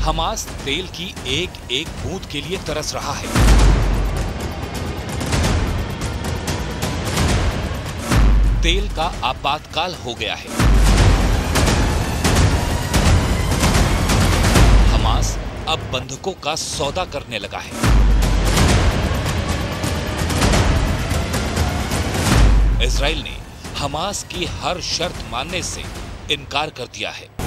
Hamas तेल की एक एक बूंद के लिए तरस रहा है। तेल का आपातकाल हो गया है। हमास अब बंधकों का सौदा करने लगा है। इजराइल ने हमास की हर शर्त मानने से इनकार कर दिया है।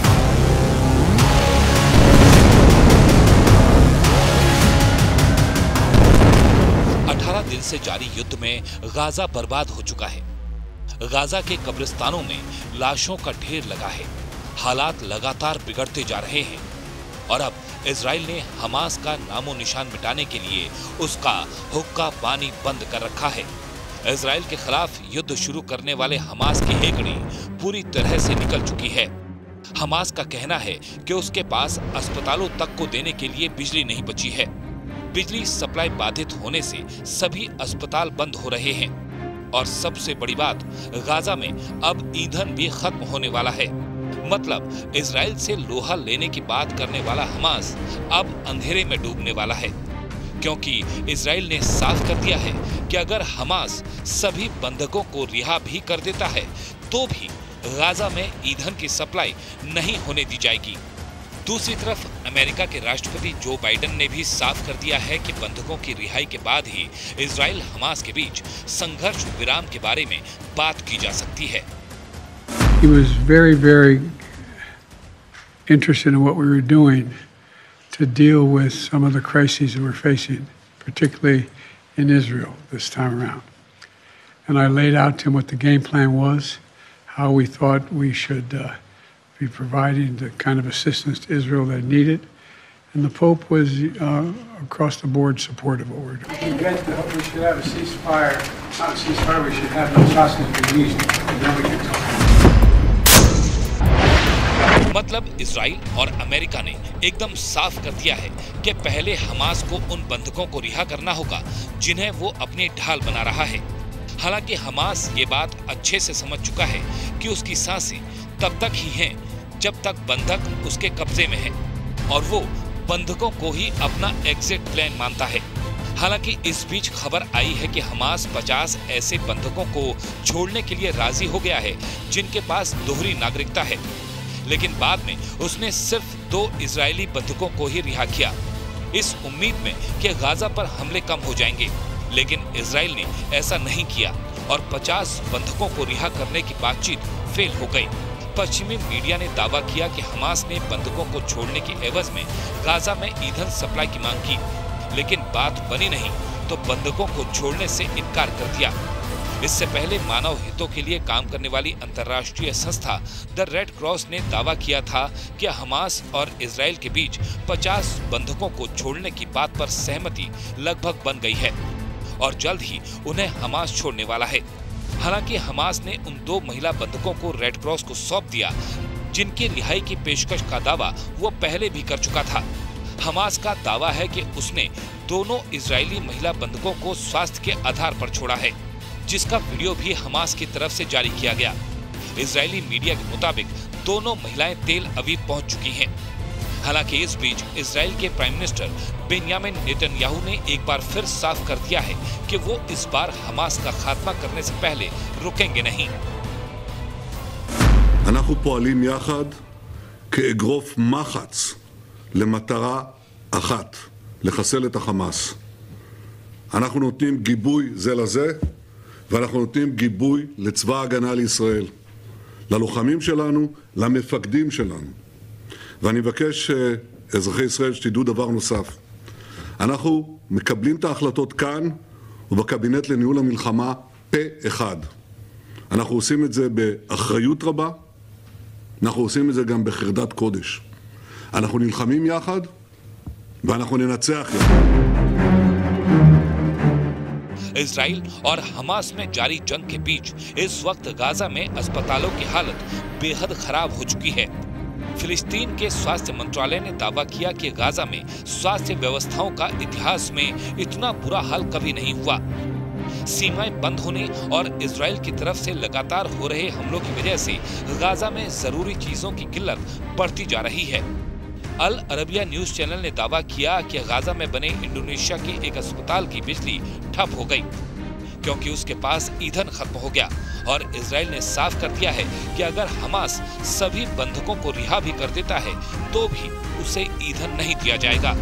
दिन से जारी युद्ध में गाजा बर्बाद हो चुका है। गाजा के कब्रिस्तानों में लाशों का ढेर लगा है। हालात लगातार बिगड़ते जा रहे हैं और अब इजराइल ने हमास का नामो निशान मिटाने के लिए उसका हुक्का पानी बंद कर रखा है। इजराइल के खिलाफ युद्ध शुरू करने वाले हमास की हेकड़ी पूरी तरह से निकल चुकी है। हमास का कहना है कि उसके पास अस्पतालों तक को देने के लिए बिजली नहीं बची है। बिजली सप्लाई बाधित होने से सभी अस्पताल बंद हो रहे हैं और सबसे बड़ी बात, गाजा में अब ईंधन भी खत्म होने वाला है। मतलब इजराइल से लोहा लेने की बात करने वाला हमास अब अंधेरे में डूबने वाला है, क्योंकि इजराइल ने साफ कर दिया है कि अगर हमास सभी बंधकों को रिहा भी कर देता है तो भी गाजा में ईंधन की सप्लाई नहीं होने दी जाएगी। दूसरी तरफ अमेरिका के राष्ट्रपति जो बाइडेन ने भी साफ कर दिया है कि बंधकों की रिहाई के बाद ही इजराइल हमास के बीच संघर्ष विराम के बारे में बात की जा सकती है। He was very, very interested in what we were doing to deal with some of the crises that we're facing, particularly in Israel this time around. And I laid out to him what the game plan was, how we thought we should be providing the kind of assistance to Israel they needed, and the Pope was across the board supportive of what we're doing. We should have a ceasefire, not a ceasefire, we should have those hostages released, and then we can talk. मतलब Israel और America ने एकदम साफ कर दिया है कि पहले हमास को उन बंधकों को रिहा करना होगा जिन्हें वो अपनी ढाल बना रहा है। हालांकि हमास ये बात अच्छे से समझ चुका है कि उसकी सांसें तब तक ही हैं जब तक बंधक उसके कब्जे में है और वो बंधकों को ही अपना एग्जिट प्लान मानता है। हालांकि इस बीच खबर आई है कि हमास 50 ऐसे बंधकों को छोड़ने के लिए राजी हो गया है जिनके पास दोहरी नागरिकता है, लेकिन बाद में उसने सिर्फ 2 इजरायली बंधकों को ही रिहा किया, इस उम्मीद में कि गाजा पर हमले कम हो जाएंगे। लेकिन इजराइल ने ऐसा नहीं किया और 50 बंधकों को रिहा करने की बातचीत फेल हो गई। पश्चिमी मीडिया ने दावा किया कि हमास ने बंधकों को छोड़ने की एवज में गाजा में ईंधन सप्लाई की मांग की, लेकिन बात बनी नहीं तो बंधकों को छोड़ने से इनकार कर दिया। इससे पहले मानव हितों के लिए काम करने वाली अंतर्राष्ट्रीय संस्था द रेड क्रॉस ने दावा किया था कि हमास और इजराइल के बीच 50 बंधकों को छोड़ने की बात पर सहमति लगभग बन गई है और जल्द ही उन्हें हमास छोड़ने वाला है। हालांकि हमास ने उन 2 महिला बंधकों को रेड क्रॉस को सौंप दिया जिनकी रिहाई की पेशकश का दावा वो पहले भी कर चुका था। हमास का दावा है कि उसने दोनों इजरायली महिला बंधकों को स्वास्थ्य के आधार पर छोड़ा है, जिसका वीडियो भी हमास की तरफ से जारी किया गया। इजरायली मीडिया के मुताबिक दोनों महिलाएं तेल अवीव पहुंच चुकी हैं। हालांकि इस बीच इजराइल के प्राइम मिनिस्टर बेंयामिन नेतन्याहू ने एक बार फिर साफ कर दिया है कि वो इस बार हमास का खात्मा करने से पहले रुकेंगे नहीं। אנחנו פועלים יחד כאגרוף מחץ למטרה אחת, לחסל את החמאס. אנחנו נותנים גיבוי זה לזה, ואנחנו נותנים גיבוי לצבא ההגנה לישראל, ללוחמים שלנו, למפקדים שלנו. ואני מבקש אזרחי ישראל שתדעו דבר נוסף. אנחנו מקבלים את ההחלטות כאן ובקבינט לניהול המלחמה פה אחד. אנחנו עושים את זה באחריות רבה, אנחנו עושים את זה גם בחרדת קודש. אנחנו נלחמים יחד ואנחנו ננצח יחד. इजराइल और हमास में जारी जंग के बीच इस वक्त गाजा में अस्पतालों की हालत बेहद खराब हो चुकी है। फिलिस्तीन के स्वास्थ्य मंत्रालय ने दावा किया कि गाजा में स्वास्थ्य व्यवस्थाओं का इतिहास में इतना बुरा हाल कभी नहीं हुआ। सीमाएं बंद होने और इजराइल की तरफ से लगातार हो रहे हमलों की वजह से गाजा में जरूरी चीजों की किल्लत बढ़ती जा रही है। अल अरबिया न्यूज चैनल ने दावा किया कि गाजा में बने इंडोनेशिया के एक अस्पताल की बिजली ठप हो गई क्योंकि उसके पास ईंधन खत्म हो गया और इजराइल ने साफ कर दिया है कि अगर हमास सभी बंधकों को रिहा भी कर देता है तो भी उसे ईंधन नहीं दिया जाएगा।